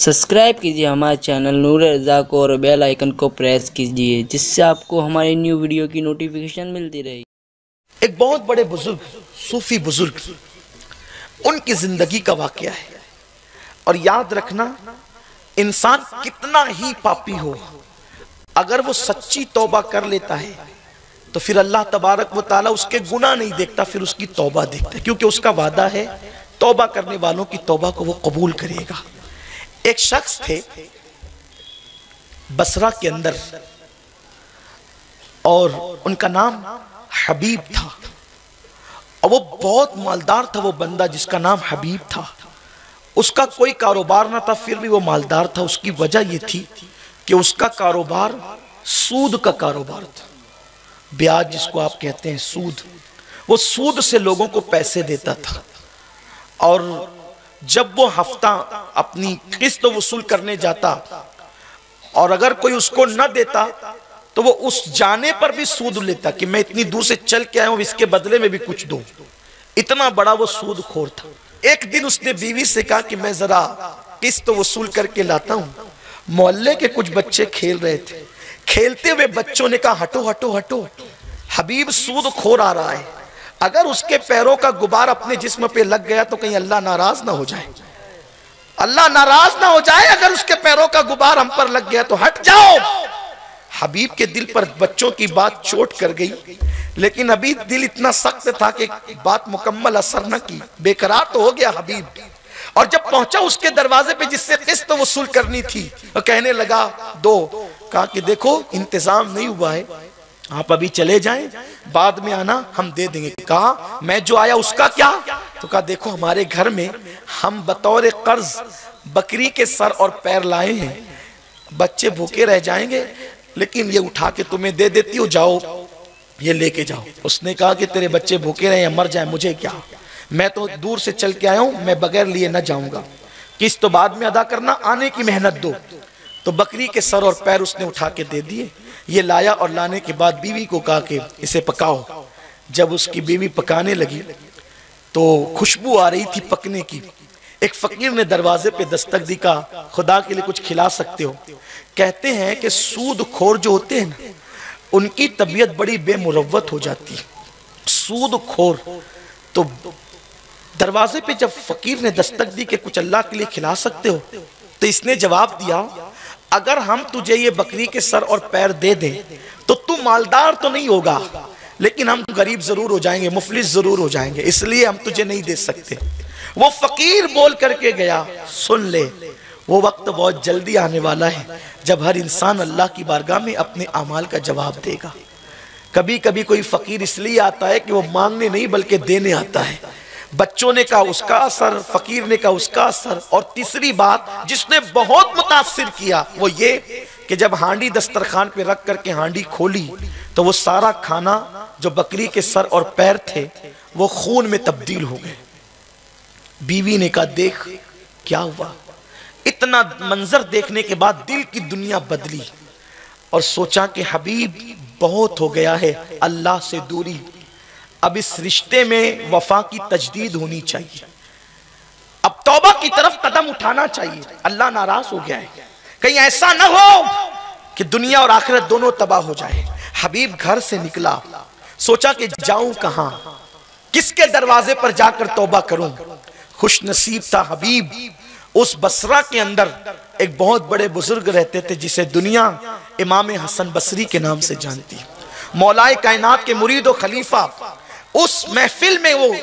Subscribe कीजिए हमारे channel नूर रज़ा को और बेल आइकन को प्रेस कीजिए जिससे आपको हमारी न्यू वीडियो की नोटिफिकेशन मिलती रहे। एक बहुत बड़े बुजुर्ग सूफी बुजुर्ग उनकी जिंदगी का वाकया है। और याद रखना, इंसान कितना ही पापी हो, अगर वो सच्ची तौबा कर लेता है तो फिर अल्लाह तबारक व ताला उसके गुनाह नहीं देखता, फिर उसकी तौबा देखता है, क्योंकि उसका वादा है तौबा करने वालों की तौबा को वो कबूल करेगा। एक शख्स थे बसरा के अंदर और उनका नाम हबीब था, और वो बहुत मालदार था। वो बंदा जिसका नाम हबीब था, उसका कोई कारोबार ना था, फिर भी वो मालदार था। उसकी वजह ये थी कि उसका कारोबार सूद का कारोबार था। ब्याज जिसको आप कहते हैं, सूद। वो सूद से लोगों को पैसे देता था, और जब वो हफ्ता अपनी किस्त वसूल करने जाता और अगर कोई उसको न देता तो वो उस जाने पर भी सूद लेता कि मैं इतनी दूर से चल के आया हूं, इसके बदले में भी कुछ दो। इतना बड़ा वो सूदखोर था। एक दिन उसने बीवी से कहा कि मैं जरा किस्त वसूल करके लाता हूं। मोहल्ले के कुछ बच्चे खेल रहे थे, खेलते हुए बच्चों ने कहा हटो हटो हटो, हबीब सूदखोर आ रहा है, अगर उसके पैरों का गुबार अपने जिस्म पे लग गया तो कहीं अल्लाह नाराज ना हो जाए, अल्लाह नाराज ना हो जाए, अगर उसके पैरों का गुबार हम पर लग गया तो हट जाओ। हबीब के दिल पर बच्चों की बात चोट कर गई, लेकिन अभी दिल इतना सख्त था कि बात मुकम्मल असर न की, बेकरार तो हो गया हबीब। और जब पहुंचा उसके दरवाजे पे जिससे किस्त वसूल करनी थी, वो कहने लगा दो। कहा कि देखो इंतजाम नहीं हुआ है, आप अभी चले जाएं, बाद में आना हम दे देंगे। कहा मैं जो आया उसका क्या? तो कहा देखो हमारे घर में हम बतौर कर्ज बकरी के सर और पैर लाए हैं, बच्चे भूखे रह जाएंगे, लेकिन ये उठा के तुम्हें दे देती हो, जाओ ये लेके जाओ। उसने कहा कि तेरे बच्चे भूखे रहे या मर जाए मुझे क्या, मैं तो दूर से चल के आया हूं, मैं बगैर लिए न जाऊंगा, किस्त तो बाद में अदा करना, आने की मेहनत दो। तो बकरी के सर और पैर उसने उठा के दे दिए। ये लाया और लाने के बाद बीवी को कहा कि इसे पकाओ। जब उसकी बीवी पकाने लगी तो खुशबू आ रही थी पकने की। एक फकीर ने दरवाजे पे दस्तक दी, कहा खुदा के लिए कुछ खिला सकते हो? कहते हैं कि सूदखोर जो होते हैं ना, उनकी तबीयत बड़ी बेमुरव्वत हो जाती है। सूदखोर। तो दरवाजे पे जब फकीर ने दस्तक दी कि कुछ अल्लाह के लिए खिला सकते हो, तो इसने जवाब दिया अगर हम तुझे ये बकरी के सर और पैर दे दें तो तू मालदार तो नहीं होगा, लेकिन हम गरीब जरूर हो जाएंगे, मुफलिस जरूर हो जाएंगे, इसलिए हम तुझे नहीं दे सकते। वो फकीर बोल करके गया, सुन ले वो वक्त बहुत जल्दी आने वाला है जब हर इंसान अल्लाह की बारगाह में अपने अमाल का जवाब देगा। कभी कभी कोई फकीर इसलिए आता है कि वो मांगने नहीं बल्कि देने आता है। बच्चों ने कहा उसका असर, फकीर ने कहा उसका असर, और तीसरी बात जिसने बहुत मुतासिर किया वो ये कि जब हांडी दस्तरखान पे रख करके हांडी खोली तो वो सारा खाना जो बकरी के सर और पैर थे वो खून में तब्दील हो गए। बीवी ने कहा देख क्या हुआ। इतना मंजर देखने के बाद दिल की दुनिया बदली और सोचा कि हबीब बहुत हो गया है अल्लाह से दूरी, अब इस रिश्ते में वफा की तजदीद होनी चाहिए, अब तौबा की तरफ कदम उठाना चाहिए। अल्लाह नाराज हो गया है, कहीं ऐसा ना हो कि दुनिया और आखिरत दोनों तबाह हो जाए। हबीब घर से निकला, सोचा कि जाऊं कहां, किसके दरवाजे पर जाकर तौबा करूं। खुश नसीब था हबीब, उस बसरा के अंदर एक बहुत बड़े बुजुर्ग रहते थे जिसे दुनिया इमाम हसन बसरी के नाम से जानती है। मौलाए कायनात के मुरीद और खलीफा। उस महफिल में वो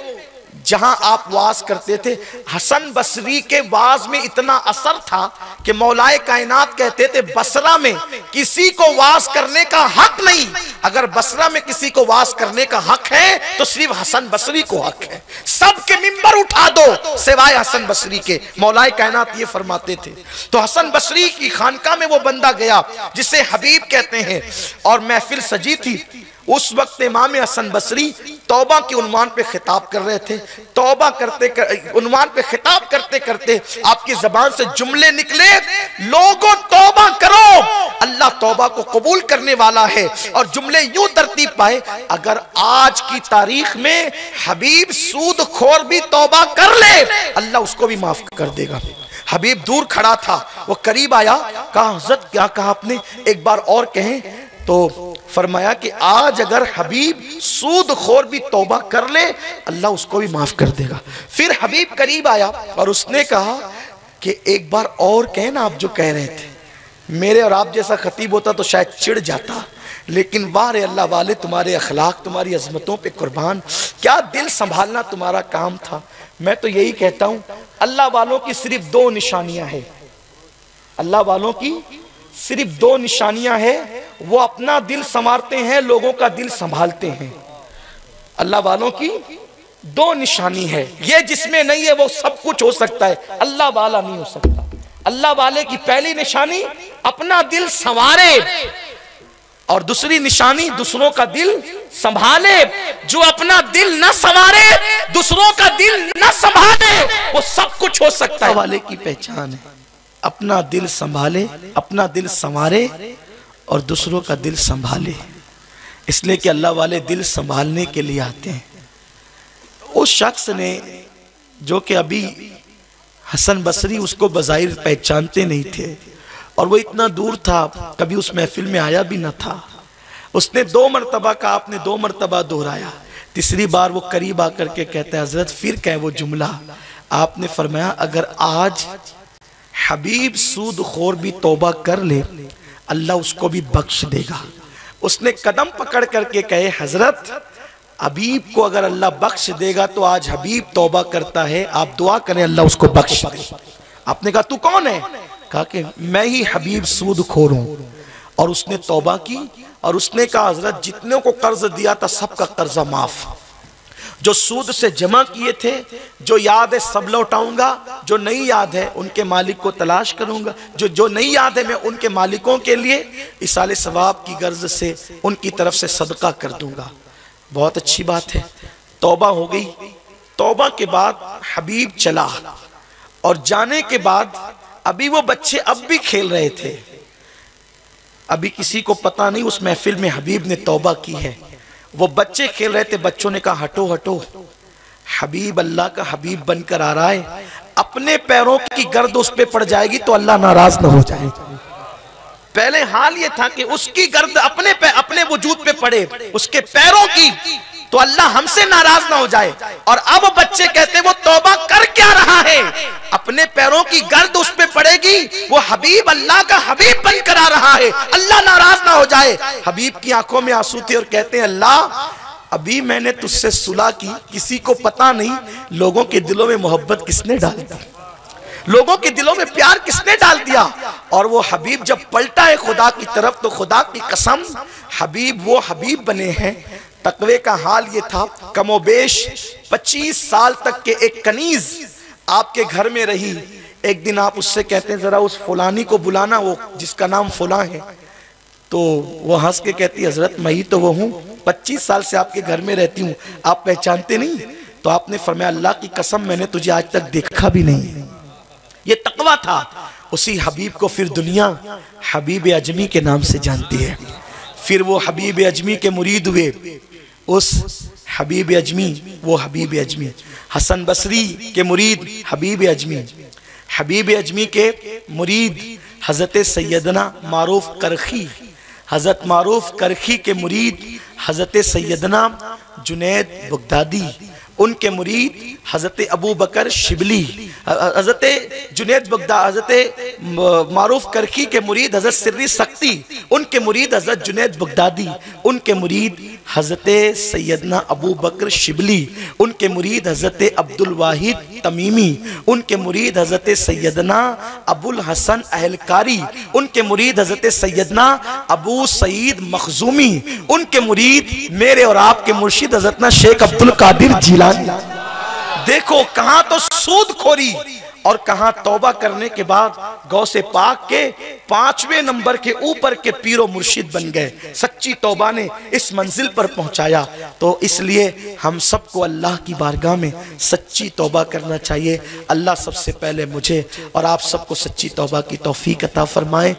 जहां आप वाज करते थे, हसन बसरी के वाज में इतना असर था कि मौलाए कायनात कहते थे बसरा में किसी को वाज करने का हक नहीं, अगर बसरा में किसी को वाज करने का हक है तो सिर्फ हसन बसरी को हक है, सबके मिंबर उठा दो सिवाय हसन बसरी के। मौलाए कायनात ये फरमाते थे। तो हसन बसरी की खानका में वो बंदा गया जिसे हबीब कहते हैं, और महफिल सजी थी। उस वक्त इमाम हसन बसरी तौबा के उन्वान पे खिताब कर रहे थे। तौबा उन्वान पे खिताब करते करते आपकी जबान से जुमले निकले, लोगों तौबा करो, अल्लाह तौबा को कबूल करने वाला है। और जुमले यूं तरतीब पाए, अगर आज की तारीख में हबीब सूदखोर भी तौबा कर ले, अल्लाह उसको भी माफ कर देगा। حبیب دور کھڑا تھا، وہ قریب آیا، کہا حضرت کیا کہا آپ نے، ایک بار اور کہیں۔ تو فرمایا کہ آج اگر حبیب سود خور بھی توبہ کر لے اللہ اس کو بھی معاف کر دے گا۔ پھر حبیب قریب آیا اور اس نے کہا کہ ایک بار اور کہیں نا آپ جو کہہ رہے تھے، میرے اور آپ جیسا خطیب ہوتا تو شاید چڑ جاتا، لیکن واہ رے اللہ والے تمہارے اخلاق، تمہاری عظمتوں پہ قربان، کیا دل سنبھالنا تمہارا کام تھا۔ میں تو یہی کہتا ہوں اللہ والوں کی صرف دو نشانیاں ہیں، اللہ والوں کی صرف دو نشانیاں ہیں، وہ اپنا دل سنوارتے ہیں، لوگوں کا دل سنبھالتے ہیں۔ اللہ والوں کی دو نشانی ہے، یہ جس میں نہیں ہے وہ سب کچھ ہو سکتا ہے، اللہ والا نہیں ہو سکتا۔ اللہ والے کی پہلی نشانی اپنا دل سنوارے، اور دوسری نشانی دوسروں کا دل سنبھالے۔ جو اپنا دل نہ سنوارے، دوسروں کا دل نہ سنبھالے، وہ سب کچھ ہو سکتا ہے۔ اللہ والے کی پہچان ہے اپنا دل سنبھالے، اپنا دل سنوارے اور دوسروں کا دل سنبھالے، اس لیے کہ اللہ والے دل سنبھالنے کے لیے آتے ہیں۔ اس شخص نے جو کہ ابھی حسن بصری اس کو بظاہر پہچانتے نہیں تھے، اور وہ اتنا دور تھا، کبھی اس محفل میں آیا بھی نہ تھا، اس نے 2 مرتبہ کہا، آپ نے 2 مرتبہ دہرایا، تیسری بار وہ قریب آ کر کے کہتا ہے حضرت پھر کہیں وہ جملہ۔ آپ نے فرمایا اگر آج حبیب سود خور بھی توبہ کر لے اللہ اس کو بھی بخش دے گا۔ اس نے قدم پکڑ کر کے کہے حضرت حبیب کو اگر اللہ بخش دے گا تو آج حبیب توبہ کرتا ہے، آپ دعا کریں اللہ اس کو بخش دے۔ آپ نے کہا تو کون ہے؟ کہا کہ میں ہی حبیب سود خور ہوں، اور اس نے توبہ کی، اور اس نے کہا حضرت جتنے کو قرض دیا تھا سب کا قرضہ معاف، جو سود سے جمع کیے تھے جو یاد ہے سب لوٹاؤں گا، جو نہیں یاد ہے ان کے مالک کو تلاش کروں گا، جو نہیں یاد ہے میں ان کے مالکوں کے لیے ایصال ثواب کی غرض سے ان کی طرف سے صدقہ کر دوں گا۔ بہت اچھی بات ہے، توبہ ہو گئی۔ توبہ کے بعد حبیب چلا، اور جانے کے بعد ابھی وہ بچے اب بھی کھیل رہے تھے، ابھی کسی کو پتا نہیں اس محفل میں حبیب نے توبہ کی ہے، وہ بچے کھیل رہے تھے، بچوں نے کہا ہٹو ہٹو، حبیب اللہ کا حبیب بن کر آ رہا ہے، اپنے پیروں کی گرد اس پہ پڑ جائے گی تو اللہ ناراض نہ ہو جائے۔ پہلے حال یہ تھا کہ اس کی گرد اپنے وجود پہ پڑے، اس کے پیروں کی، تو اللہ ہم سے ناراض نہ ہو جائے۔ اور اب بچے کہتے ہیں وہ توبہ کر کیا رہا ہے، اپنے پیروں کی گرد اس پہ پڑے گی، وہ حبیب اللہ کا حبیب بن کر آ رہا ہے، اللہ ناراض نہ ہو جائے۔ حبیب کی آنکھوں میں آنسو تھے اور کہتے ہیں اللہ ابھی میں نے تجھ سے صلح کی، کسی کو پتا نہیں لوگوں کے دلوں میں محبت کس نے ڈال دی، لوگوں کے دلوں میں پیار کس نے ڈال دیا۔ اور وہ حبیب جب پلٹا ہے خدا کی طرف تو خدا کی قسم حبیب وہ حبیب بنے ہیں۔ تقوی کا حال یہ تھا، کم و بیش 25 سال تک کے ایک کنیز آپ کے گھر میں رہی۔ ایک دن آپ اس سے کہتے ہیں ذرا اس فلانی کو بلانا، وہ جس کا نام فلاں ہے، تو وہ ہنس کے کہتی حضرت میں ہی تو وہ ہوں، 25 سال سے آپ کے گھر میں رہتی ہوں، آپ پہچانتے نہیں؟ تو آپ نے فرمایا اللہ کی قسم میں نے تجھے آج تک دیکھا بھی نہیں۔ یہ تقوی تھا۔ اسی حبیب کو پھر دنیا حبیب اجمی کے نام سے جانتی ہے۔ پھر وہ حبیب اجمی کے مرید ہوئے، اس حبیب اجمی، وہ حبیب اجمی، حسن بصری کے مرید حبیب اجمی، حبیب اجمی کے مرید حضرت سیدنا معروف کرخی، حضرت معروف کرخی کے مرید حضرت سیدنا جنید بغدادی، ان کے مرید حضرت ابو بکر شبلی، حضرت جنید بغدادی، حضرت معروف کرخی کے مرید حضرت سری سختی، ان کے مرید حضرت جنید بغدادی، ان کے مرید حضرت سیدنا ابو بکر شبلی، ان کے مرید حضرت عبدالواحد تمیمی، ان کے مرید حضرت سیدنا ابو الحسن اہلکاری، ان کے مرید حضرت سیدنا ابو سعید مخزومی، ان کے مرید میرے اور آپ کے مرشد حضرت شیخ عبدالقادر جیلانی۔ دیکھو کہاں تو سود خوری اور کہاں توبہ کرنے کے بعد غوث پاک کے 5ویں نمبر کے اوپر کے پیر و مرشد بن گئے۔ سچی توبہ نے اس منزل پر پہنچایا۔ تو اس لیے ہم سب کو اللہ کی بارگاہ میں سچی توبہ کرنا چاہیے۔ اللہ سب سے پہلے مجھے اور آپ سب کو سچی توبہ کی توفیق عطا فرمائے۔